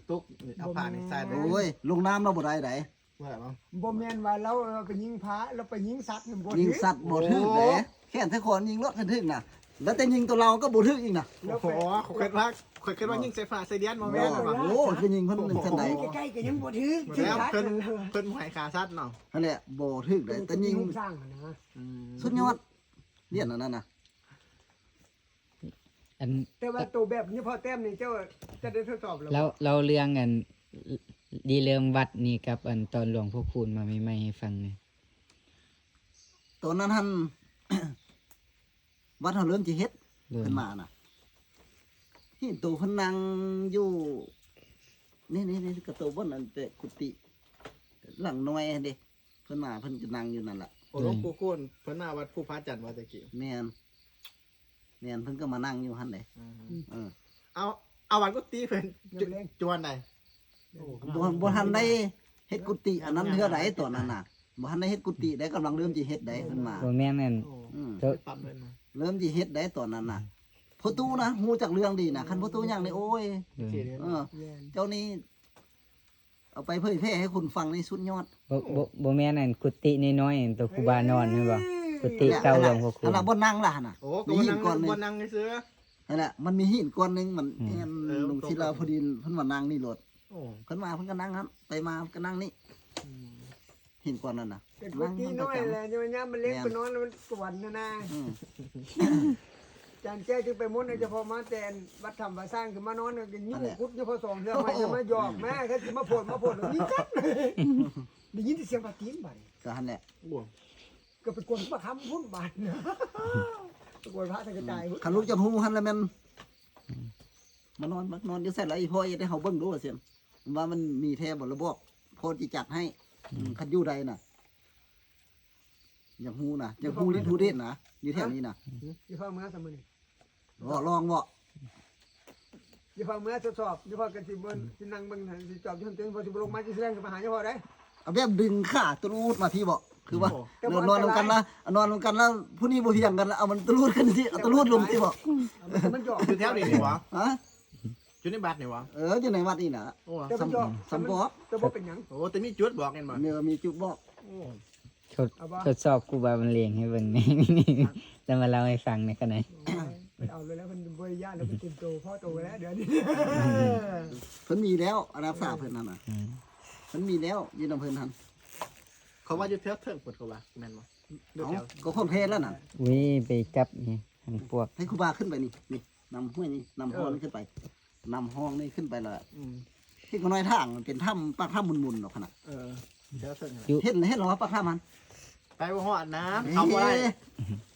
ตุ๊กเอาผ่านในใส่ไป โอ้ยลงน้ำเราบ่ได้ได เมื่อไหร่บ้าง บ่แม่นว่าเราไปยิงพระเราไปยิงสัตว์บ่ ยิงสัตว์บ่ถึกเด้แค่แต่คนยิงรถกันถึกน่ะแล้วแต่ยิงตัวเราก็บ่ถึกอีกน่ะ โอ้โหเขาคิดว่ายิ่งใส่ฟ้าใส่เดียนมาแม่นป่ะ โอ้คือยิงเพิ่นจังได๋ ใกล้ๆก็ยังบ่ถึก แล้วเพิ่นหายขาซัดเนาะ นั่นแหละบ่ถึกได้แต่ยิง สร้างนะ สุดยอดเรียนอันนั้นน่ะ อัน แต่ว่าตัวแบบนี้พอแต้มนี่เจ้าจะได้ทดสอบแล้ว เราเรื่องอันดีเริ่มวัดนี่กับอันตอนหลวงพ่อคูณมาใหม่ๆให้ฟังหน่อย ตอนนั้นท่าน วัดเฮาเริ่มสิเฮ็ด เริ่ เพิ่ ม นมาน่ะที่ตัวเพิ่นนั่งอยู่นี่กระโตบนนั่นแต่กุฏิหลังน้อยเด้เพิ่นมาเพิ่นจะนั่งอยู่นั่นล่ะ โอ้หลวงปู่กูนเพิ่นมาวัดผู้พระจันทร์วัดตะกี้ แม่นเพิ่นก็มานั่งอยู่หั่นเด้เออ เอาวัดกุฏิเพิ่นจวนใด บ่ทันได้เฮ็ดกุฏิอันนั้นเทื่อใดตอนนั้นน่ะบ่ทันได้เฮ็ดกุฏิได้กำลังเริ่มสิเฮ็ดได้เพิ่นมา บ่แม่นนั่น อืม ปั๊มเลยนะ เริ่มสิเฮ็ดได้ตอนนั้นน่ะพ่อตู้นะฮู้จักเรื่องดีนะคันพ่อตู้ยังนี่โอ้ย เริ่ม เออเจ้านี่เอาไปเผยแพร่ให้คนฟังนี่สุดยอด บ่แม่นนั่นกุฏิน้อยๆอันตัวครูบานอนแม่นบ่กุฏิเก่าหลวงพ่อคู อั ณ นนั้นบ่นั่งล่ะน่ะ โอ้ก็วันนั่งซื้อ นั่นแหละมันมีหินก้อนหนึงมัน อืม แอน เออ ลงศิลาพอดีเพิ่นมานั่งนี่โลด โอ้ เพิ่นมาเพิ่นก็นั่งครับไปมาก็นั่งนี่หินก้อนนั้นน่ะ เป็นกุฏิน้อยแหละอยู่ยามมันเล็กไปนอนมันสวรรค์นะ อืม จานแจ้จึงไปมุนเฉพาะมาแต่วัดธรรมว่าสร้างขึ้นมานอนกันยิ่งกุดเฉพาะ2เทื่อมาจะมาหยอกแม่แค่สิมาโพดยิงกันได้ยินเสียงปะตีนบัด ก็หั่นแหละ โห ก็ไปกวนพระคำพุ่นบัดไปกวนพระสังกระจาย คันลูกจะฮู้หั่นแล้วแม่นมานอนอยู่ใส่ไรพ่ออย่าได้เฮาเบิ่งดูว่าเสียงว่ามันมีแท้บ่ระบอกพอสิจัดให้คันอยู่ใดน่ะอยากฮู้น่ะอยากฮู้ที่ทูเด็ดนะอยู่แถวนี้น่ะ อย่าฟังเมื่อสมมุติ ลองบ่ อย่าฟังเมื่อทดสอบอย่าฟังกันสิเบิ่งสินั่งเบิ่งสิจอบจนถึงพอสิบ่ลงมาสิแสดงกับมาหาเจ้าพ่อได้ เอาแบบดึงขาตรูดมาพี่บ่คือว่า นอนลงกันนะนอนลงกันแล้วผู้นี้บ่เพียงกันแล้วเอามันตรูดกันสิเอาตรูดลงสิบ่ มันหยอก อยู่แถวนี้นี่วะ ฮะ อยู่ในบัตรนี่วะ อยู่ในวัดนี่น่ะ โอ้ แต่มันหยอก สำปอก แต่บ่เป็นหยัง โอ้แต่มีจุดบอกกันบ่ เนี่ยมีจุดบอก โอ้ ทดสอบครูบาบรรเลงให้เบิ่งนี่แล้วมาเล่าให้ฟังในขณะ เอาเลยแล้วมันบริยาแล้วมันเต็มโตพ่อโตแล้วเดี๋ยวนี้ เพิ่นมีแล้วอารักษาเพิ่นนั่นน่ะเพิ่นมีแล้วอยู่นำเพิ่นหั่น เขาว่าอยู่แถวเทิงปวดเขาว่าแม่นบ่อยู่ เอา แถว ก็คนเพศแล้วน่ะ อุ้ยไปจับนี่หันพวก ให้ครูบาขึ้นไปนี่นำห้วยนี่นำห้องนี่ขึ้นไปนำห้องนี่ขึ้นไปและ ที่ก็น้อยทางมันเป็นถ้ำปากถ้ำมุนๆหรอกขนาด แถวเทิง อยู่ เห็นหรอว่าปากถ้ำมัน ไปบ่ฮอดน้ำเขาบ่ได้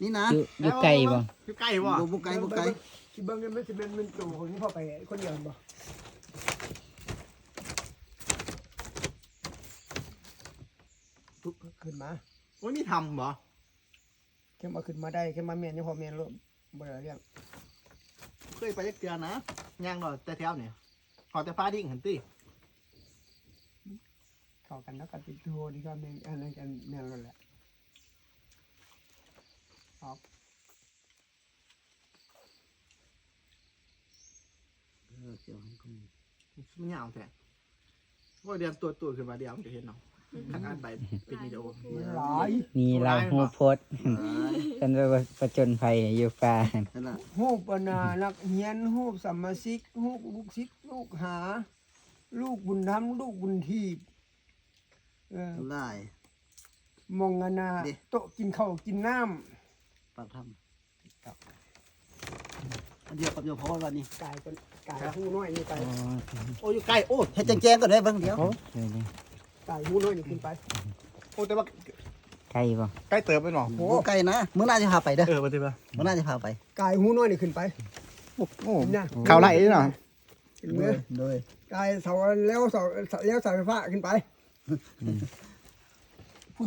นี่นะ อยู่ไกลบ่ อยู่ใกล้บ่ บุกไกล สิเบิ่งมันสิเป็นโตคนนี้พ่อไปคนเดียวบ่ขึ้นมา โอ้ยมีทำบ่ แค่มาขึ้นมาได้แค่มาเมียนยังพอเมียนรวมบ่ได้เรื่อง เคยไปจักเทื่อนะย่างดอกแต่แถวนี่ขอแต่ฟ้าดิ่งหั่นติ เข้ากันแล้วกันติดโทดีก็เมียนอันนั้นกันเมียนนั่นแหละ มันยาวแท้โอ้ยเดี๋ยวตัวขึ้นมาเดี๋ยวมันจะเห็นเนาะทางอ่านไปเป็นวิดีโอ มันหลาย มีเราฮู้โพสต์กันไปประจนภัยอยู่ป่า นั่นแหละ ฮูปนานักเรียนฮูปสัมมาสิกฮูปลูกศิษย์ลูกหา ลูกบุญธรรมลูกบุญทีบ ไล่ มองนาโต๊ะกินข้าวกินน้ ปากถ้ำอันเดียวกับโยพอวันนี้ ำกายหูน้อยนี่ไป โอ้ยอยู่ใกล้โอ้ ให้แจ้งๆก็ได้บ้างเดียว กายหูน้อยนี่ขึ้นไป โอ้แต่ว่า ไกลบ่ ใกล้เติบไปหน่อ โอ้ไกลนะมื้อหน้าจะพาไปเด้อ ปฏิบัติ มื้อหน้าจะพาไป กายหูน้อยนี่ขึ้นไป โอ้ เนี่ย ข่าวไหลเนาะ ขึ้นเมื่อ โดย กายเสาแล้วเสาไฟฟ้าขึ้นไป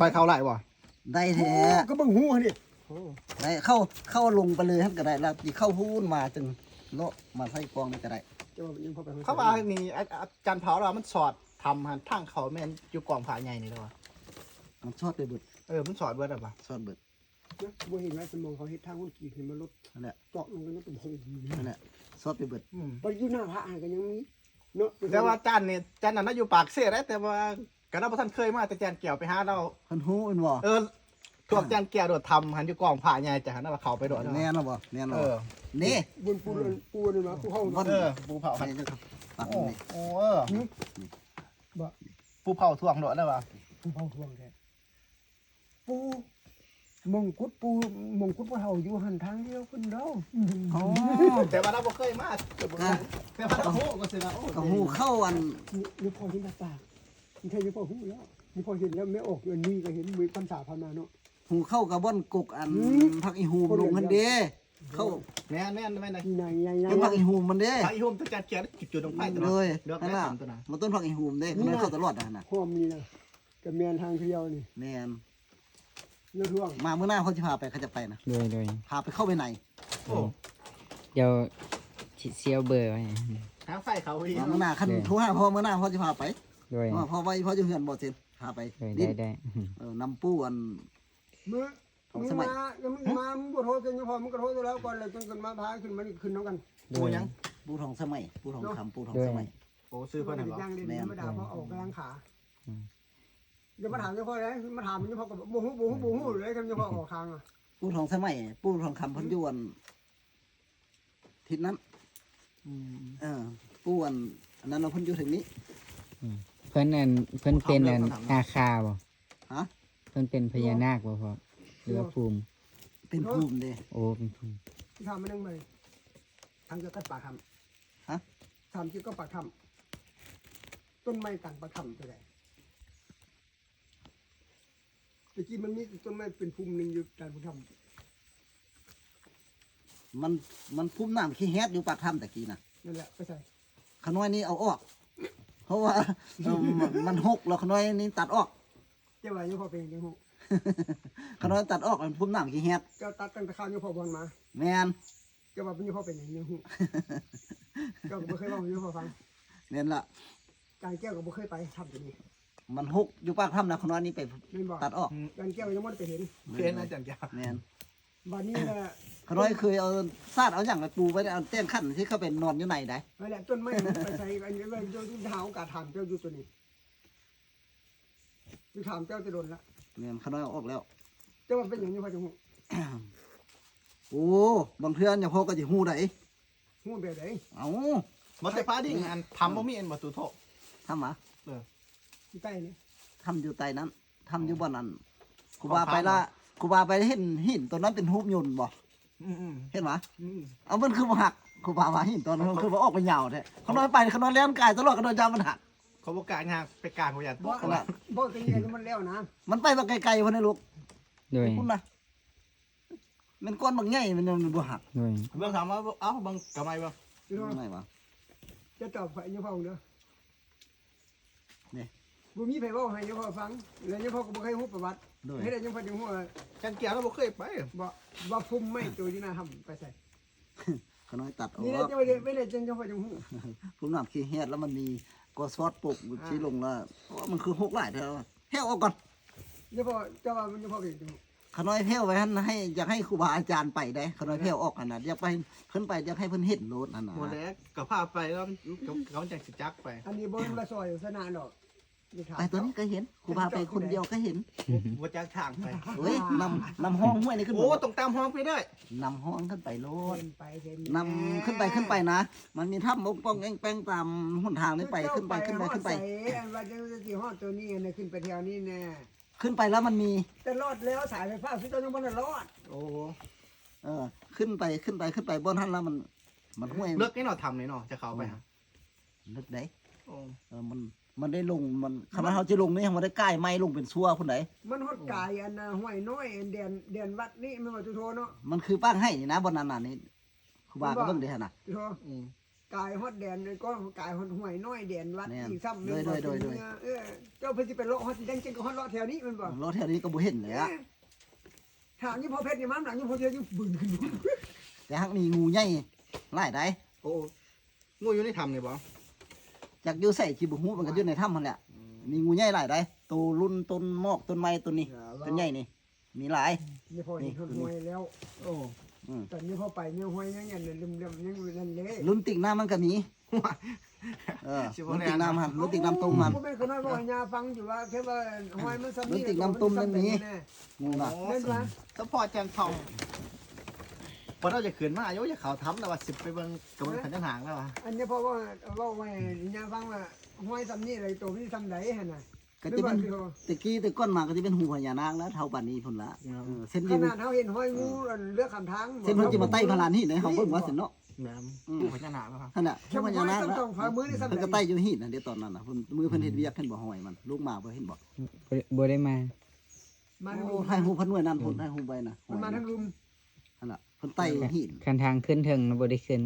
คอยข่าวไหลบ่ ได้แท้ ก็เบิ่งหูนี่ ได้เข้าลงไปเลยครับก็ได้แล้วที่เข้าพูนมาจึงโลมาใส่กองนี่ก็ได้ จะว่ายังพอไป เขาว่านี่อาจารย์เผาเรามันสอดทำหันทั้งเขาแม่นอยู่กองผาใหญ่นี่แล้ววะ มันชอดไปเบิด มันสอดเบิดอ่ะปะ ชอดเบิด บ่เห็นว่าสมองเขาเฮ็ดทางคนกี่ขึ้นมาลด นั่นแหละ เจาะลงไปแล้วเป็นโพรง นั่นแหละชอดไปเบิด บ่อยู่หน้าพระก็ยังมี เนาะ แต่ว่าจานนี่จานนั้นน่ะอยู่ปากเสียได้แต่ว่าก็เราบ่ทันเคยมาแต่จานแก้วไปหาเรา เพิ่นฮู้เป็นบ่ พวกจานแก้วโดดทำหันอยู่กองผ้าใหญ่จ้ะหันน่ะว่าเขาไปโดด แม่นบ่แม่น เอ บ่ อ นี่ บนปูนี่มาปูเฮา ปูเผา ไปจังปัก โอ้ นี่ โอ้ บ่ ปูเผาท่วงโดดได้ป่ะ ปูเฮาทวงแท้ปูมงกุฎปูมงกุฎบ่เฮาอยู่หันทางเดียวเพิ่นเด้อ อ๋อ แต่ว่าเราบ่เคยมาแต่ว่าเราโหก็สินะโอ้ ก็ฮู้เข้าอัน นี่พอเห็นปากนี่ใช่พอฮู้แล้วนี่พอเห็นแล้วแม่ออกอันนี้ก็เห็นมือพรรษาผ่านมาเนาะ ฮู้เข้ากับบ่อนกกอันพักอีหูมลงหั่นเด้เข้า แม่นแม่นแม่น นี่นายยาย เป็นพักอีหูมมันเด้ ไอ้หุ่มตัวจานแก้วจุดตรงไฟตล เล อด ย เลือก นั่น ได้ น่ะ ตามตัวน่ะ มันต้นพักอีหูมเด้มันเข้าตลอดน่ะ หอมนี่นะกับแม่นทางเดียวนี่ แม่น เนื้อทวง มามื้อหน้าเขาสิพาไปเขาจะไปนะ โดย พาไปเข้าไปไหน โอ้ เดี๋ยวสิเซียวเบอร์ไว้ ทางไฟเขาอีก มามื้อหน้าคันโทรหาพ่อมื้อหน้าพ่อสิพาไป โดย พ่อไว้พ่ออยู่เฮือนบ่เซ็นพาไป โดย ดิ้น ได้ น้ำปูอัน มึงมายังมึงมามึงบ่โทรกันยังพอมึงก็โทรแล้วก่อนเลยจนกันมาพาขึ้นมานี่ขึ้นน้ำกัน โด ปู ย ยัง ปูทองสมัยปูทองคำปูทองสมัย โอ้ซื้อเพิ่นให้บ่ ย่างเด่นมาด่าเพราะออกกำลังขาเดี๋ยวมาถามเจ้าพ่อเลยมาถามเจ้าพ่อก็บ่ฮู้เลยคำเจ้าพ่อออกคางอ่ะ ปูทองสมัยปูทองคำเพันอยวนทิศนั้นปูอันนั้นเราเพันอยู่ถึงนี้ เพิ่นเป็นอาคาบ่ ฮะ เพิ่นเป็นพญานาคบ่พ่อหรือว่าภูมิ เป็นภูมิเด้ โอ้เป็นภูมิ ที่ทำมานั่งเลยทำเกี่ยวกับปากคำ ฮะ ทำเกี่ยวกับปากคำต้นไม้ต่างปากคำตัวใดตะกี้มันมีต้นไม้เป็นภูมิหนึ่งอยู่การบุญธรรม มันภูมิน้ำขี้แฮดอยู่ปากถ้ำตะกี้น่ะ นั่นแหละไปใส่ ขน้อยนี้เอาออก เพราะว่ามันหกแล้วขน้อยนี้ตัดออก เจ้าว่าเจ้าพ่อเป็นยังไง ขน้อยตัดออกมันภูมิน้ำขี้แฮด เจ้าตัดตั้งแต่ข้าวเจ้าพ่อบอลมา แมน เจ้าว่าเป็นเจ้าพ่อเป็นยังไงเจ้าก็ไม่เคยบอกเจ้าพ่อฟัง เนี่ยละ การแก้วก็ไม่เคยไปทำตัวนี้ มันหกอยู่ปากถ้ำนะขน้อยนี้ไป ไม่บอก ตัดออก การแก้วยังไม่ได้ไปเห็น เพื่อนอาจารย์แก้ว แมน วันนี้แหละ ขน้อยเคยเอาซาดเอาอย่างไปปูไว้เอาแต้งขั้นที่เขาเป็นนอนอยู่ไหนได้ นั่นแหละต้นไม้มันไปใส่อันนี้เลยเจ้าหาโอกาสถามเจ้าอยู่ตัวนี้จะถามเจ้าจะโดนละ แมนขน้อยเอาออกแล้ว เจ้าว่าเป็นอย่างนี้พ่อจะหู โอ้บางเทื่อนอย่าพอก็จะหูได้ หูแบบไหน เอา บ่แต่พาดิ่งอันทำบ่มีอันบ่ตุโท ทำหมา ที่ใต้นี่ ทำอยู่ใต้นั้นทำอยู่บนนั้นครู ของ บา พัง ไปละ เหรอ ครูบาไปเห็นหินตัวนั้นเป็นรูปยนต์บ่ อืม เห็นหมา ๆ เอามันคือบ่หักครูบาว่าหินตัวนั้นมันคือว่าออกไปยาวแท้เขาน้อยไปเขาน้อยเลี้ยงกายตลอดเขาน้อยจำมันหัก เขาบ่กล้างานไปกลางบ่อยาก บ่บ่ตีกันมันแล้วนะ มันไปแบบไกลๆพุ่นนะลูก โดย คุณนะมันก้อนบางใหญ่มันบ่หัก โดย เบิ่งถามว่าเอ้าเบิ่งกำไมบ่ พี่น้อง ไม่วะ จะตอบไฟยังพ่อเด้อ นี่ บ่มีไผเว้าให้ยังพ่อฟังแล้วยังพ่อก็บ่เคยฮู้ประวัติ โดย เฮ็ดให้ยังพ่อจังฮู้ว่า อาจารย์แก้วเราบ่เคยไป บ่พุ่มไม้ตัวที่น่าทำไปใส่ เขาน้อยตัดออ นี่แหละ ก จะไม่ได้จังพ่อจังฮู้ ผมน้ำขี้แฮดแล้วมันมีกอซอสปกชี้ลงแล้วเพราะว่ามันคือหกหลายเท่าแห้วออกก่อน ยังพ่อเจ้าว่ามันยังพ่อเป็นจังฮู้ ขน้อยแพ้วไว้หั่นให้อยากให้ครูบาอาจารย์ไปได้ขน้อยแพ้วออกขนาดอยากไปเพิ่นไปอยากให้เพิ่นเห็นโลดนั่นน่ะ บ่แล้วก็พาไปแล้วเขาจังสิจักไป อันนี้บ่มาซอยสนานดอกนี่ถาม ไปตัวนี้ก็เห็นครูบาไปคนเดียวก็เห็น บ่จักทางไป เฮ้ยนำห้องห้วยนี่ขึ้น โอ้ต้องตามห้องไปได้ นำห้องขึ้นไปโลด เห็นไปเห็น นำขึ้นไปนะ มันมีถ้ำอกป้องแป้งตามหนทางนี้ไปขึ้นไป อันว่าจะสิฮอดตัวนี้อันขึ้นไปแถวนี้แน่ ขึ้นไปแล้วมันมี แต่รอดแล้วสายไฟฟ้าสุดเจ้ายังบ่ได้รอด โอ้ ขึ้นไปบนท่านแล้วมันห้วย เลิกให้หน่อทำเลยเนาะจะเข้าไปหา ลึกได้ โอ้ มันได้ลงมันคำว่าเขาจะลงนี่มันได้ใกล้ไม้ลงเป็นชั่วคนไหน มันฮอดกายอันน่ะห้วยน้อยเดียนวัดนี่มันว่าตุโทเนาะ มันคือป้างให้นี่นะบนนั้นน่ะนี่ครูบาก็เบิ่งได้หั่นน่ะ ตุโท อืม กายฮอดแดนก็กายฮอดห้วยน้อยเดียนวัด แม่น อีกซ้ำ โดยเจ้าเพิ่นสิไปเลาะฮอดสิดังจังก็ฮอดเลาะแถวนี้มันบ่ รถแถวนี้ก็บ่เห็นเลยอะ ถามนี่พอเพชรนี่มันหลังนี่พอเทียอยู่บึ้งขึ้น แต่หักมีงูใหญ่หลายได้ โอ้งูอยู่ในถ้ำนี่บ่ จากอยู่ใส่ขี้บุหูมันก็อยู่ในถ้ำมันแหละมีงูใหญ่หลายได้ตัวรุ่นต้นมอกต้นไม้ต้นนี้ต้นใหญ่นี่มีหลาย นี่พอเห็นห้วยแล้ว โอ้ ตอนนี้พอไปเนี่ยห้วยยังเลื่อมๆยังนั่นเลย รุ่นติ่งหน้ามันก็มี ห รถติดน้ำหันรถติดน้ำต้มมัน บ่แม่นคนน้อยบ่ให้ยาฟังอยู่ว่าแค่ว่าห้อยมันซ้ำ รถติดน้ำต้มนั่นนี่ งูน่ะ โอ้ แม่นว่า สปอร์ตแจงทองพอเราจะขืนมาอายุจะเขาทำแล้วว่า10ไปเบิ่งกระบวนขันจังหางแล้วว่ะ อันนี้เพราะว่าเว้าไว้ยาฟังว่าห้อยซ้ำนี่อะไรตัวนี้ซ้ำใดหั่นน่ะ ก็จะเป็นตะกี้แต่ก้อนมาก็จะเป็นหูพญานาคแล้วเท่าปานนี้พุ่นละเส้น ข ที่ นาดเฮาเห็นห้อยงูเลือกคำทาง เส้นเพิ่นสิมาไต่พลานหินในเฮาเบิ่งว่าสิเนาะ แหมตู้ขันจังหางแล้วครับ นั่นน่ะ แค่ เท่าพ ว่า ญานาค ซ้ำ แล้ว ต้องฝ่ามือนี่ซ้ำ เพิ่น ใด ก็ไต่อยู่หินน่ะเดี๋ยวตอนนั้นน่ะเพิ่นมือเพิ่นเฮ็ดเวียกเพิ่นบ่ห้อยมันลูกมาบ่เห็นบ่ บ่ได้มา มา โอ้ให้หูเพิ่นหน่วยนั้นพุ่นให้หูใบน่ะ มันมาทั้งลุม นั่นน่ะเพิ่นไต่หิน คันทางขึ้นเทิงน่ะบ่ได้ขึ้น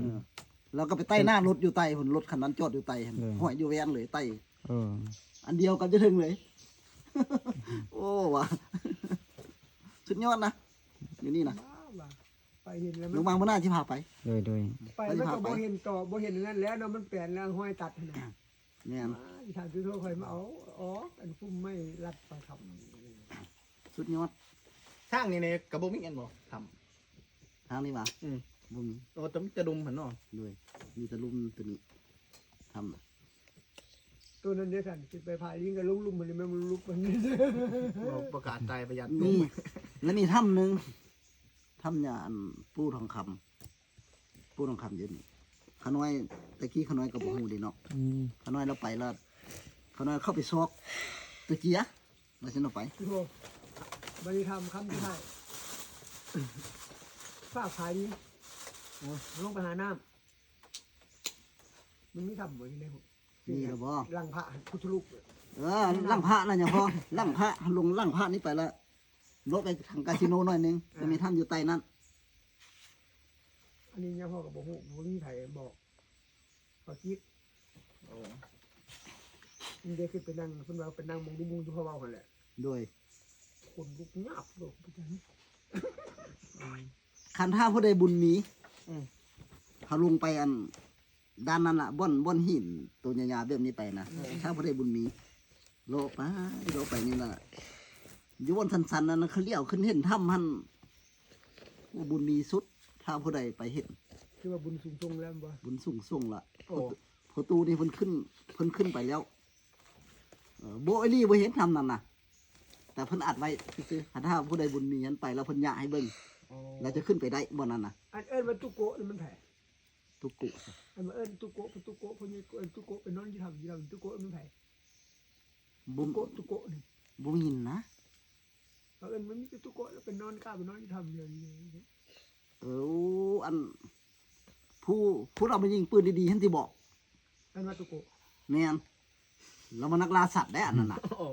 แล้วก็ไปไต่หน้ารถอยู่ไต่พุ่นรถคันนั้นจอดอยู่ไต่หั่น เออ ห้อยอยู่แวนเลยไต่ โอ้ อันเดียวกันจะถึงเลย โอ้ว่ะสุดยอดนะอยู่นี่นะ ว่าไปเห็นแล้ว ห มั นู น วางบนหน้าที่พาไป โดย ไปมันก็บ่เห็นต่อบ่เห็นนั่นแล้วเนาะมันแปลนแล้วห้อยตัดนะ แม่น ทางที่โทรคอยมาเอาอ๋ออันพุ่มไม่รัดไปท สุดยอด ช่างนี่ในกระบอกมิกแอนบอกท ทางนี้มา ำอืม บุญ โอ้ต้องจะดุมเหมือนเนาะ ด้วยมีแตะลุมตัวนี้ทำน่ะ ำตัวนั้นเดียวกันสิไปพายลิงกับลุมมันไม่มันลุกมัน เราประกาศตายประหยัด มีแล้วมีถ้ำหนึ่งถ้ำยาอันปูทองคำปูทองคำเยอะนี่ขน้อยตะกี้ขน้อยกับหูดีเนาะ ๆอืม ขน้อยเราไปแล้วขน้อยเข้าไปซอกตัวเจียมาฉันเอาไป พี่โทบริธรรมคำที่ให้ฝากพายลิงลงไปหาน้ำมันไม่ทำเหมือนในผม นี่ละบ่ ลังพระพุทธลูก ล่างพระนั่นอย่างพอล่างพระลงล่างพระนี่ไปแล้วลดไปทางคาสิโนหน่อยหนึงจะมีถ้ำอยู่ใต้นั้น อันนี้เนี่ยพ่อกับบอกผมมีไผ่บอกขอคิด โอ้ นี่ได้ขึ้นไปนั่งเพิ่นว่าไปนั่งมองดูมุงอยู่พ่อเบาคนแหละ โดย คนลุกงับโลกไปจัง คันท่าผู้ใดบุญมีเขาลงไปอันด้านนั้นล่ะบ่อนหินตัวใหญ่ๆแบบนี้ไปนะถ้าผู้ใดบุญมีโลไปนี่น่ะอยู่บนสันๆนั้นนะเขาเลี้ยวขึ้นเห็นถ้ำหันว่าบุญมีสุด ถ้าผู้ใดไปเห็น คือว่าบุญสูงทรงแล้วบ่ บุญสูงละ โอ้ พอตูนี่เพิ่นขึ้นไปแล้วโบไอลี่บ่เห็นทำนั่นน่ะ แต่เพิ่นอัดไว้ซื่อๆถ้าผู้ใดบุญมีนั้นไปแล้วเพิ่นยะให้เบิ่งแล้วจะขึ้นไปได้บ่นั่นน่ะ อันเอิ้นว่าตุโกะนี่มันแผ่ ตุกกุ อันมาเอิ้นตุโกะตุโกะพวกนี้เอิ้นตุโกะเป็นนอนที่ทำตุโกะมันแผ่ บุญ ตุโกะนี่ บ่ยินนะ เขาเอิ้นมันมีตุโกะแล้วเป็นนอนกล้าเป็นนอนที่ทำอย่างนี้ อันผู้เราไปยิงปืนดีๆท่านที่บอก อันว่าตุโกะ แม่นเรามานักล่าสัตว์ได้อันนั้นน่ะ โอ้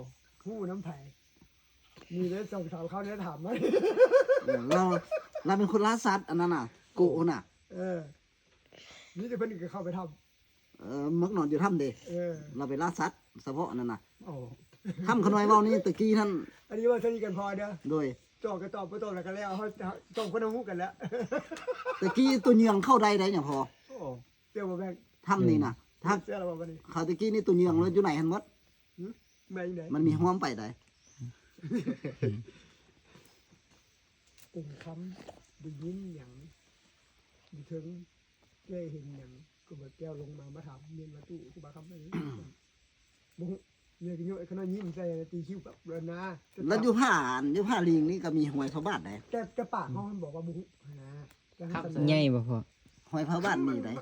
ผู้น้ำแผ่มีแล้วสาวเขาเนี่ยถามว่า เราเป็นคนล่าสัตว์อันนั้นน่ะโกะน่ะ นี่จะเพิ่นก็เข้าไปท มักนอนอยู่ถ้ำเด้ ำ เราไปล่าสัตว์เฉพาะอันนั้นน่ะ โอ้ ถ้ำขน้อยเว้านี่ตะกี้ท่าน อันนี้ว่าสนิทกันพอเด้อ โดย จอกก็ตอบบ่ตอบแล้วก็แล้วเขาจองคนเอาหูกันแล้ว ตะกี้ตัวเหยืองเข้าได้ได้อย่างพอ โอ้ เจ้าบ่แม่ง ถ้ำนี่น่ะถ้า เจ้าเราบ่นี่ เขาตะกี้นี่ตัวเหยืองแล้วอยู่ไหนหันหมด แม่งไหน มันมีห้อมไปได้ องค์คำได้ยินอย่างดีถึงได้เห็นอย่างก็บ่แก้วลงมาถามเรียนมาตู้ครูบาคำได้บ่เนี่ยก็โยไอ้ขนาดยิ้มใส่ตีคิ้วแบบเดินนะ แล้วอยู่ผ้าลิงนี่ก็มีหวยพระบาทได้ แต่ปากเขาบอกว่าบ่ฮู้นะ ใหญ่บ่พอ หวยพระบาทมีได้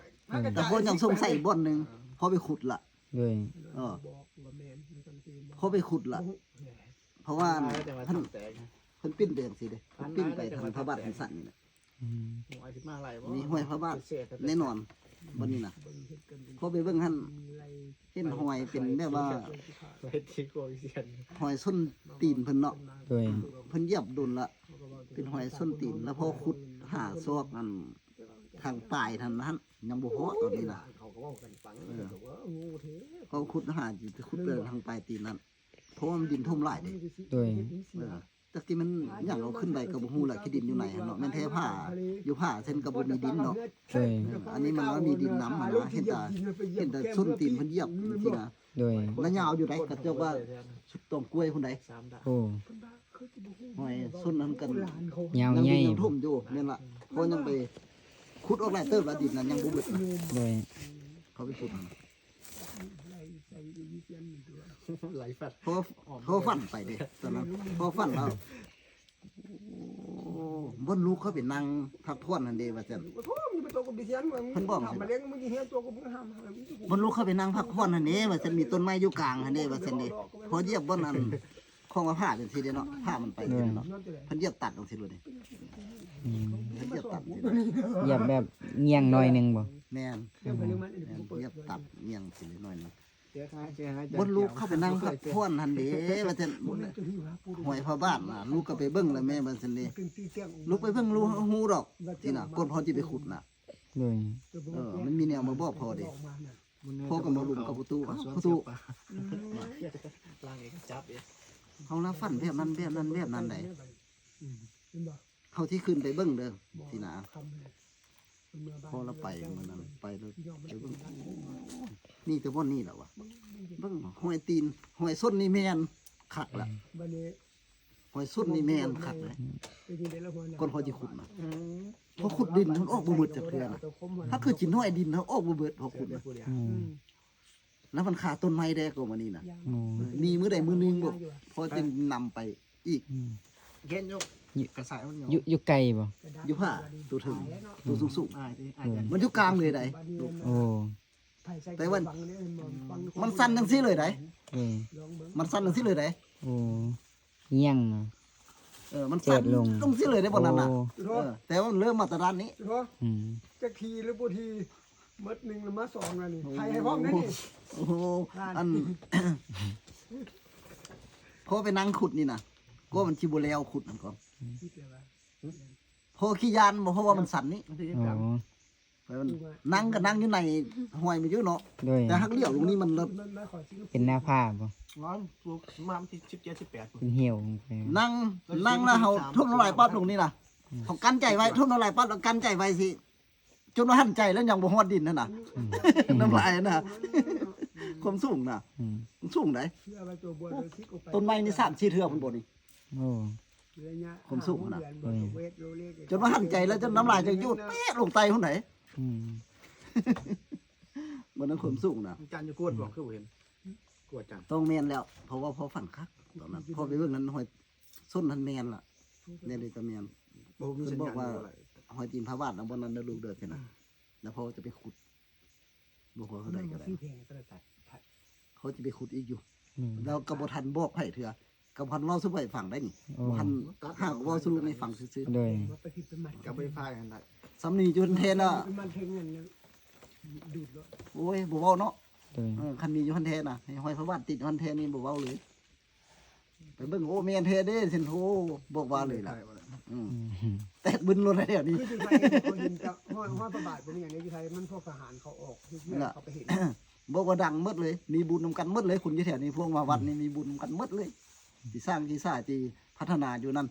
แต่พอยังสงสัยบ่อนหนึงพอไปขุดละ โดย บอกว่าแม่นมีคนตีบอก พอไปขุดละเพราะว่า แต่ว่า ท่าน แต่ เพิ่นปิ้นเดืองสิเด้เพิ่นปิ้นไปทางพระบาทของสัตว์นี่แหละ อืม หัวสิมาอะไรวะ มีหวยพระบาทแน่นอนบ่นี้น่ะ เบิ่งเฮ็ดกัน พอไปเบิ่งหั่น มีอะไร เห็นหวยเป็นแบบว่า เฮ็ดที่โกยเซียน หอยส้นตีนเพิ่นเนาะ โดย เพิ่นเหยียบดุลละเป็นหอยส้นตีนแล้วพอขุดหาซอกนั่นทางปลายท่านนั้นยังบ่พอตอนนี้น่ะ เขาก็เว้ากันฟังเขาว่างูเถ ก็ขุดหาสิขุดเดินทางปลายตีนนั้นเพราะว่ามันดินท่วมหลายเด้ โดย แต่ที่มันอย่างเอาขึ้นไปก็บ่ฮู้แหละที่ดินอยู่ไหนเนาะแม่นแท้ผ้าอยู่ผ้าเส้นก็บ่มีดินเนาะ โดย อันนี้มันว่ามีดินน้ำมานะเห็นแต่ส้นตีนเพิ่นเหยียบจริงๆนะ โดย แล้วยาวอยู่ได้ก็เจ้าว่าชุดต้นกล้วยพุ่นใด 3ดาว โอ้ หอยส้นนั้นกัน ยาว ยัง ใหญ่ ยังท่วมอยู่นั่นล่ะเพราะยังไปขุดออกหลายเติบละดินนั้นยังบ่เบิด โดย เขาไปขุดมัน ไหลใส่อีเสียนตัว ไหลฟัด พอฟันไปเด้ตอนนั้นพอฟันแล้วโอ้บนลูกเขาไปนั่งพักผ่อนนั่นเด้ว่าซั่น โอ้โหมึงไปตัวกับดิเสียนมึงทำมาเลี้ยงมึงเหี้ยตัวกับมึงห้าม บนลูกเขาไปนั่งพักผ่อนนั่นเด้ว่าซั่นมีต้นไม้อยู่กลางนั่นเด้ว่าซั่นเด้พอเหยียบบนนั้นของผ้าจังซี่เด้เนาะผ้ามันไปจังซี่เนาะเพิ่นเหยียบตัดจังซี่เลยเด้ อืม เพิ่นเหยียบตัดนี่ เหยียบแบบเงียงหน่อยหนึงบ่ แม่น เรื่องมัน แม่นเหยียบตัดเงียงสิหน่อยนึง เสียหาย บนลูกเข้าไปนั่งพักผ่อนนั่นเด้ว่าซั่นหวยพ่อบ้านน่ะลูกก็ไปเบิ่งแล้วแม่ว่าซั่นเด้ เป็นตีเตียง ลูกไปเบิ่งลูกฮู้ดอกที่น่ะก่อนพอสิไปขุดน่ะ โดย มันมีแนวมาบอกพอเด้พอก็มาลุมกับประตูประตู ล่างเองจับเอง เฮาละฟันแบบนั้นแบบนั้นแบบนั้นได้เฮาที่ขึ้นไปเบิ่งเด้อที่น่ะพอเราไปมื้อนั้นไปแล้วไปเบิ่งนี่แต่บ่นี่แหละวะเบิ่งห้อยตีนห้อยส้นนี่แม่นคักละ บัดนี้ ห้อยส้นนี่แม่นคักเลย ไปกินได้แล้วหัว ก่อนพอสิขุดน่ะพอขุดดินมันออกบ่เบิดจักเทื่อน่ะถ้าคือสิน้อยดินเฮาออกบ่เบิดพอขุดน่ะ อืม แล้วมันขาต้นไม้แดกว่ามื้อนี้น่ะ โอ้ มีมื้อใดมื้อหนึงบ่พอจะนำไปอีก อืม เย็นยกกระสายมัน อยู่ไกลบ่ อยู่ผ้าตัวถึงตัวสูง อ่าที่อ่า ๆมันอยู่กลางเลยได้ โอ้ มันสั่นจังซี่เลยได้ เออ มันสั่นจังซี่เลยได้ โอ้เงียงอะ มันสั่น เจิดลง จังซี่เลยได้บ่นั้นน่ะ โอ้ แต่ว่ามันเริ่มมาตรฐานนี้ อืม จะทีหรือบ่ทีมัด1หรือมัด2นั่นนี่ใครให้พร้อมนั่นนี่ โอ้โหอัน พอไปนั่งขุดนี่น่ะก็มันสิบ่แล้วขุดนั่นก่อนพอขี้ยานบ่เพราะว่ามันสั่นนี่ มันที่ โอ้ จับ ไปมันนั่งก็นั่งอยู่ในห้อยมันอยู่เนาะ โดย แต่หักเลี้ยวลงนี่มันเริ่ม มันขอซื้อ เป็นหน้าผ้าบ่ ร้อนปลูกมาที่17 18 เป็นเหี่ยวลงไป นั่งแล้วเฮาทุ่มน้ำลายปั๊บลงนี่น่ะเขากั้นใจไว้ทุ่มน้ำลายปั๊บแล้วกั้นใจไว้สิจนว่าหั่นใจแล้วยังบ่ฮอดดินนั่นน่ะ น้ำลายน่ะความสูงน่ะ อืม สูงไหน เพื่อไปตัวบัวเลยซิกออกไป ต้นไม้นี่3-4เทื่อพุ่นบ่นี่ โอ้ ผมสูงนะ จ จนว่าหั่นใจแล้วจนน้ำลายจะหยุดเป๊ะลงไตพุ่นไหน อืม บ่นั้นความสูงน่ะ จานจะกวดบอกคือเห็นกวดจาน ต้องแม่นแล้ว เพราะว่าพอฝันคักตอนนั้นพอไปเบิ่งนั้นหอยส้นนั้นแม่นล่ะเนี่ยเลยก็แม่น บอกมีสัญญาณอะไร หอยตีนพระบาทนะบนนั้นเด้อลูกเด้อพี่น่ะแล้วพอจะไปขุดบ่ฮู้เขาได้ก็ได้ ซื้อแพงตลาด เขาจะไปขุดอีกอยู่ อืม แล้วก็บ่ทันบอกไผเถื่อก็พันเว้าสู่ไผฟังได้นี่ โอ้ บ่ทันหากเว้าสู่ในฟังซื่อ โดย มาไปคิดเป็นมัน กับไฟฟ้ากันได้ ๆสำนีจนเทนอ่ะ เป็นมันเทงเงินดูดแล้ว โอ้ยบ่เว้าเนาะ โดย คันมีอยู่ฮันเทน่ะให้หอยพระบาทติดฮันเทนี่บ่เว้าเลยไปเบิ่งโอ้แม่นเทเด้สินโทบอกว่าเลยล่ะอืม อืม แตกบึนรถได้เดี๋ยวนี้ คือที่ไทยคนยินจะห้อยประบาทเป็นอย่างนี้ที่ไทยมันพวกทหารเขาออกที่เขาไปเห็น บอกว่าดังหมดเลย มีบุญนำกันหมดเลยคุณอยู่แถวนี้พวกมาวัดนี่มีบุญนำกันหมดเลยที่สร้างที่สร้างที่พัฒนาอยู่นั่น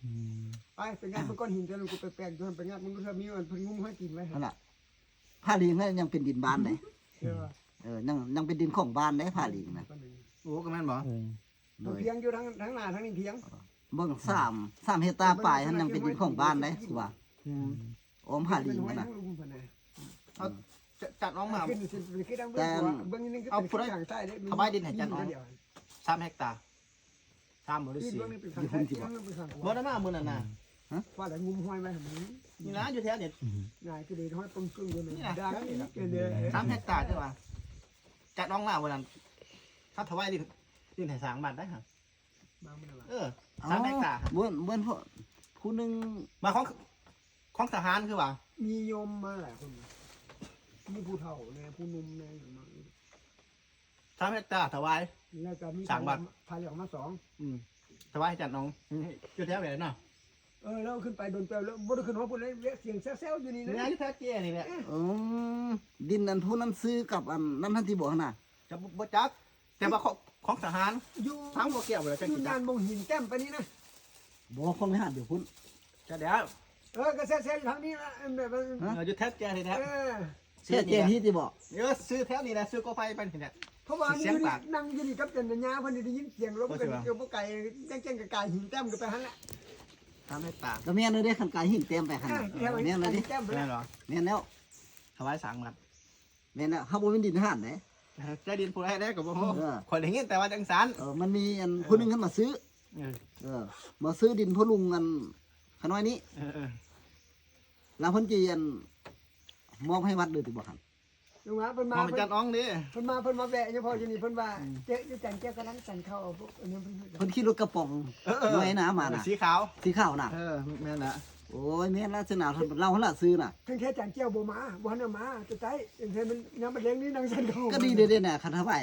อืม ไปเป็นงานมันก้อนหินจะลงกูไปแปลงจนเป็นงานมันก็จะมีมันเพิ่งงุ้มให้กินไว้ นั่นแหละผ้าลิงนั่นยังเป็นดินบ้านเลย เชื่อ ยังเป็นดินของบ้านได้ผ้าลิงนะ โอ้ก็แม่นบอก โดย โดย เพียงอยู่ทั้งหน้าทั้งนี้เพียง เบิ่งสามเฮกตาร์ปลายท่านยังเป็นดินของบ้านได้สิว่าอ้อมผ้าลิงนั่นน่ะ เอาจัดน้องมา ขึ้นขึ้นดังเบื้องนี้ก็เป็นทางใต้ได้ 3 เฮกตาร์3บ่ได้ ที่ สิ เบื้องนี้เป็นทางใต้ที่เบื้องนี้เป็นทาง บ่ได้มามื้อนั้นน่ะ ว่าแต่งุ้มห้อยไว้ทำไม นี่นะอยู่แถวเนี่ย ง่ายก็เลยห้อยต้นกึ่งเลยดังเลย 3 เฮกตาร์ใช่ป่ะจัดน้องมาวันนั้นถ้าถวายดินให้สร้างบ้านได้ฮะ มาเมื่อไหร่ 3 เฮกตาร์ เบิ่นผู้นึง มาของทหารคือว่า มีโยมมาหลายคนมีผู้เฒ่าเนี่ยผู้นุ่มเนี่ยอย่างมา 3 เฮกตาร์ถวาย แล้วก็มีพาเหลียงมา2 ถวายให้จัดน้องอยู่แถวไหนเนาะ แล้วขึ้นไปโดนเปลวแล้วบ่ได้ขึ้นหัวพุ่นเลยเสียงแซ่วๆอยู่นี่ นี่ นะ อยู่แถวเจ้นี่แหละ ดินนั้นผู้นั้นซื้อกับอันนั้นท่านที่บอกน่ะ จะบ่จักแต่ว่าของทหาร อยู่ ทั้งบ่เกี่ยวเลยจัง อยู่ สิจั งาก นบงหินแก้มไปนี่นะ บอกคนไม่หันเดี๋ยวพุ่น จะเดี๋ยว ก็แซ่ๆอยู่ทางนี้นะแบบ อยู่แถวเจ้นี่แหละ เสียเจที่ที่บอก ซื้อแถวนี้แหละซื้อก็ไฟไปนี่แหละ เพราะว่านี่นั่งอยู่นี่กับจันญาเพิ่นได้ยินเสียงลมกันเกี่ยวบ่ไก่แจ้งๆกายหินแต้มก็ไปหั่นแหละ 3 เฮกตาร์ ก็แม่นเลยเด้ขันกายหินเต็มไปหันแม่นเลยดิ แต้มไป แม่ แล้ว เหรอ แม่นแล้ว ถวาย3 มัด แม่นแล้วเฮาบ่เป็นดินทหารเด้ ใจดินผู้ใดได้ก็บ่ฮู้ เออ คนได้ยินแต่ว่าจังซั่น มันมีอันผู้หนึงเขามาซื้อ เออ มาซื้อดินพ่อลุงอันขน้อยนี้ เออ แล้วเพิ่นจีอันมอบให้วัดเลยติบ่ครับ ลุงหาเพิ่น ม มา องจันอ้องดิ เพิ่นมาแวะเฉพาะอยู่นี่เพิ่นว่าเจ๊อยู่จันเจ๊กำลังสั่นข้าวเอาพวกอันนี้เพิ่น เพิ่นขี่รถกระป๋องน้อยนะมาน่ะ สีขาว สีขาวน่ะ แม่นละ โอ้ยแม่นลักษณะเพิ่นเราหั่นล่ะซื้อน่ะ ถึงแค่จันเจ้าบ่มาบ่ทันเอามาจะใจอย่างเช่นมันยังมันเลี้ยงนี่นางสั่นข้าว ก็ดีเด้ๆน่ะคันถวาย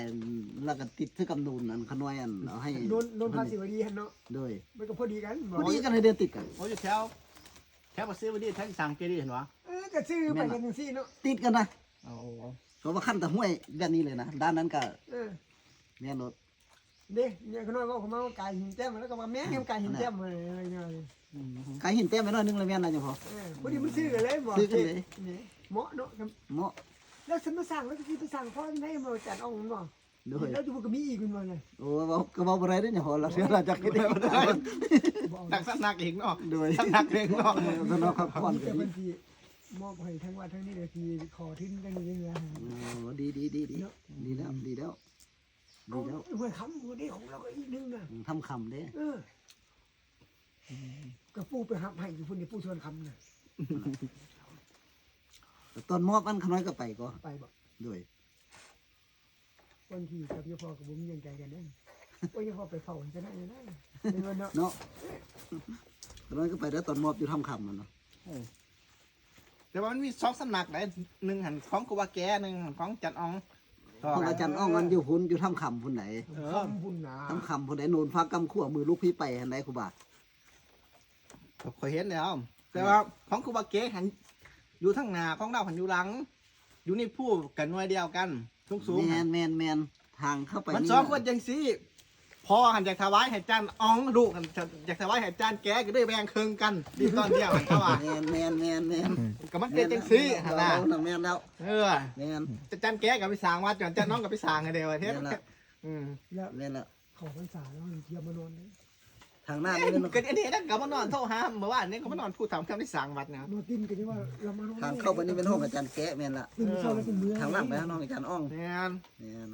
แล้วก็ติดซื้อกำนูนอันขน้อยอันเอาให้ โดนภาษีวดีหั่นเนาะ โดย มันก็พอดีกัน พอดีกันให้เดือนติดกัน โอ้ยแถวบ่ซื้อบ่ดีแถวสั่งเจดีเห็นบ่ ก็ซื้อไปกันจังซี่เนาะ ติดกันนะ โอ้ เพราะว่าขั้นแต่ห้วยแบบนี้เลยนะด้านนั้นก็ เออ แม่นรถ เด้เนี่ยขน้อยว่าเขามากายหินแต้มแล้วก็มาแม่งกายหินแต้มอะไรเงี้ย ขายหินแต้มไปหน่อยนึงเลยแม่นนะจังพอ พอดีมันซื้อกันเลยบ่ ซื้อกันเลย เหมาะเนาะ เหมาะ แล้วฉันมาสั่งแล้วก็คือไปสั่งพ่อให้มาจัดอ่องมันบ่ โดย แล้วอยู่ก็มีอีกมันเลย โอ้ก็บ่บ่ได้เด้อเนี่ยพอเราเสียเราจักได้ ตักสนักอีกเนาะ โดย สนักเองเนาะ สนอพักผ่อน แต่ กัน บางทีมอบให้ทั้งวัดทั้งนี้เลยทีขอทิ้งกันอย่างเงี้ย โอ้ดีแล้วดีแล้ว เอาเว้ยคำพูดนี้ของเราก็อีกนึงนะ ทำคำเด้ ก็ปูไปหับให้อยู่พุ่นนี่ปูชวนคำน่ะ ตอนมอบอันขน้อยก็ไปก็ ไปบ่ โดย วันที่กับยาพ่อกับบุ้มยังใจกันเด้ว่ายาพ่อไปเฝ้าจะได้ยังไงเป็นวันเนาะ เนาะขน้อยก็ไปแล้วตอนมอบอยู่ทำคำมันเนาะ แต่ว่ามันมี2สำนักได้หนึ่งหันของกูว่าแกหนึงของจันอ้อง พระอาจารย์อ้องมันอยู่หุ่นอยู่ทำคำพุ่นไหน คำพุ่นหนา ทำคำพุ่นไหนโนนฟ้ากำขั่วมือลูกพี่ไปหันไหนครูบา เคยเห็นแล้วแต่ว่าของกูว่าแกหันอยู่ทางหน้าของเราหันอยู่หลัง อยู่ในผู้กันหน่วยเดียวกันสูงๆ แมนทางเข้าไป มันสองคนจังซี่พอหันจากถวายให้จานอ้องลูกหันจากถวายให้จานแกก็ได้แบ่งครึ่งกันดีตอนเดียวหันถวาย แมน ก็มันเป็นจังซี่หันน่ะ แมนแล้ว เออ แมน จานแกกับไปสร้างวัดจานน้องกับไปสร้างให้เดียวเทศ แม่นละ อืม แล้ว แมนแล้ว ขอพรรษาแล้วเทียมมานอนเลย ทางหน้านี่นั่น ก็อันนี้นั่นกับมานอนโทษฮะเมื่อวานนี้ก็มานอนพูดถามคำที่สร้างวัดนะ นอนติ้นกันที่ว่าเรามานอน ทางเข้าไปนี่เป็นห้องอาจารย์แกะแมนละ ตื่นเช้าแล้วเป็นเมือง ทางหลังไปทางน้องอาจารย์อ้อง เนี่ย แมน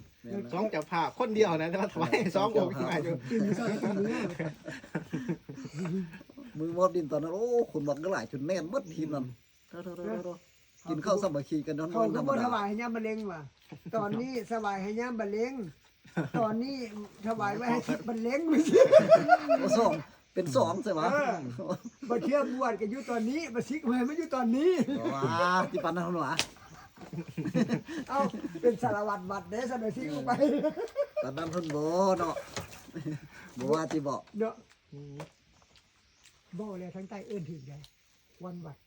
สองเจ้าภาพคนเดียวนะแต่ว่าถวายสององค์ขึ้นมาอยู่ ตื่นเช้าแล้วเป็นเมือง มือมอบดินตอนนั้นโอ้คุณบอกก็หลายจนแม่นเบิดทีมนั้นกินข้าวสามัคคีกันนอน เขา ธร ก็ รม บ่ถ ดาว ายให้ย่ามมะเร็งว่ะตอนนี้สบายให้ย่ามมะเร็งตอนนี้ถวายไว้ให้ทิศมะเร็งไม่ใช่ สองเป็นสองใช่ไหม บ่เชื่อบวชกันอยู่ตอนนี้บ่ซิกไว้มันอยู่ตอนนี้ ว้าที่ปันนั่นหรอ เอ้าเป็นสารวัตรวัดเด้สมัยซิกไป ตอนนั้นเพิ่นโบเนาะบ่ว่าที่บอก เนาะบ่เลยทั้งใต้เอิ้นถึงได้วันวัด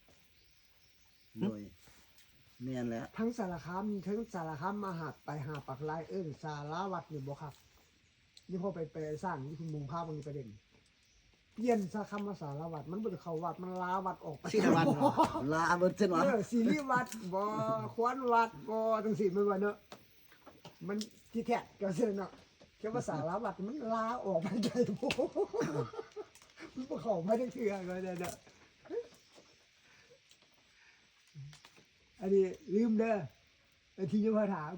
โดยแม่นแล้ว ทั้งสารคามมาหักไปหาปักลายเอิ้นสารวัตรอยู่บ่ครับนี่พอไปสร้างที่คุณมุงภาพมันประเด็นเปลี่ยนสาคำมาสารวัตรมันบ่ได้เข้าวัดมันลาวัดออกไป ที่วัด ลาเบิดเช่นวะ สิริวัดบ่ควรวัดบ่จังซี่มันว่าเนาะมันที่แท้ก็เช่นเนาะแค่ว่าสารวัตรมันลาออกไปได้บ่มันบ่เข้ามาจังเทื่อก็ได้เนาะอันนี้ลืมเด้อไอ้ที่จะมาถาม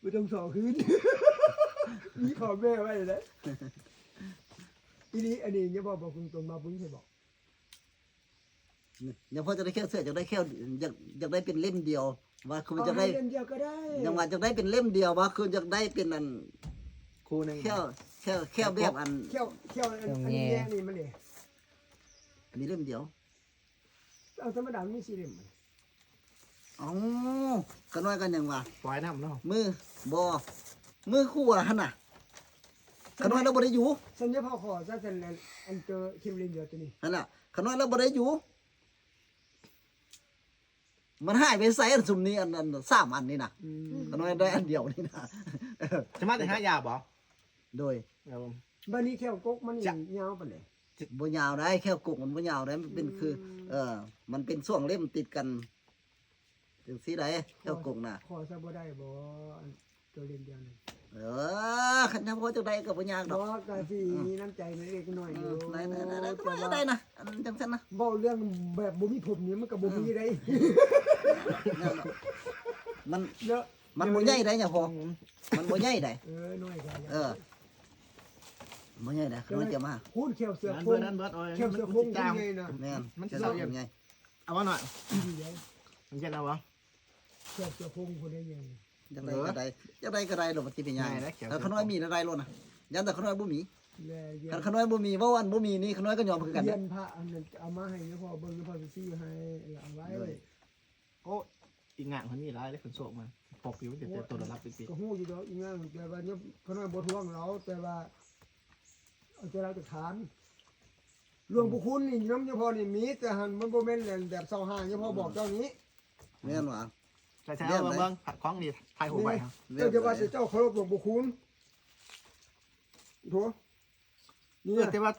บ่ต้องสอคืน มีขอแม่ไว้เลยทีนี้อันนี้อย่าบอกคุณตรงมาบุญใช่บอก ยังพอจะได้แค่เสื้อจะได้แค่อยากได้เป็นเล่มเดียว ว่าคือจะได้ เล่มเดียวก็ได้ ยังว่าจะได้เป็นเล่มเดียวว่าคือจะได้เป็นอัน ครูหนึ่ง แค่แบบอัน เขี้ยวอันนี้แย่นี่มันเลย มีเล่มเดียว เอาธรรมดามีสี่เล่ม อ๋อกันน้อยกันยังว่า ปล่อยน้ำเนาะ มือคู่อ่ะหั่นน่ะกันน้อยเราบ่ได้อยู่ สัญญาพ่อขอจะเป็นอันเจอคิมเล่มเดียวตัวนี้ นั่นน่ะกันน้อยเราบ่ได้อยู่ มันหายไปใส่อันซุมนี้อัน3อันนี่น่ะกันน้อยได้อันเดียวนี่น่ะ จะมาแต่ห้ายาบ่ โดย ครับผม บ้านนี้แค่กกมันยาวไปเลย บ่ยาวได้แค่กกมันบ่ยาวได้มันเป็นคือ มันเป็นช่วงเล่มติดกันจังซี่ได้แค่กกน่ะ ขอซะบ่ได้บ่ตัวเล่มเดียวนึง คันยังพอจะได้ก็บ่ยากด บ่ อก ก็สิมีน้ำใจเล็กน้อยอยู่ ได้นะอันจังซั่นนะ บ่เรื่องแบบบ่มีผมนี่มันก็บ่มีได้ มัน เยอะ มันบ่ใหญ่ได้เนี่ยพอมันบ่ใหญ่ได้ น้อยกัน บ่ใหญ่ได้มันจะมา พูดเขียวเสือ นั่น โค เบิ ง ดนั่นเบิดโอ้ย เขียว มัน เสือโค สิ ง จาง ไงนะ แม่น มัน จะ เศร้า ทำไง เอามาหน่อยมันเย็นเอาวะ เขียวเสือโคงคนได้ยัง จังไดก็ได้จังไดก็ได้ดอกมันสิเป็นใหญ่ ได้เขียว แต่ขน้อยมีอะไรโลดน่ะยันแต่ขน้อยบ่มี แย่เย็ คันขน้อยบ่มีว่าวันบ่มีนี่ขน้อยก็ยอมคือกัน เย็ เด้ นพระอันนั้นเอามาให้พอเบิ่งพอสิซื้อให้เอาไว้ โอ้อีกงานคนมีร้ายเลยคนโศกมาปกอยู่เดี๋ยวตัวรับปี ก็ฮู้อยู่ดอกอีงานแต่ว่าเนี่ยขน้อยบ่ทวงเราแต่ว่าเอาแต่เราจะทานหลวงปู่คุณนี่น้ำเฉพาะนี่มีแต่หันมันบ่แม่นแบบเซาห่างเฉพาะบอกเจ้านี้ แม่นว่า ใช่ๆเอาเบิ่งๆของดีถ่ายหูไปครับ เจ้าจะว่าเจ้าเคารพหลวงปู่คุณโถนี่ แต่ว่า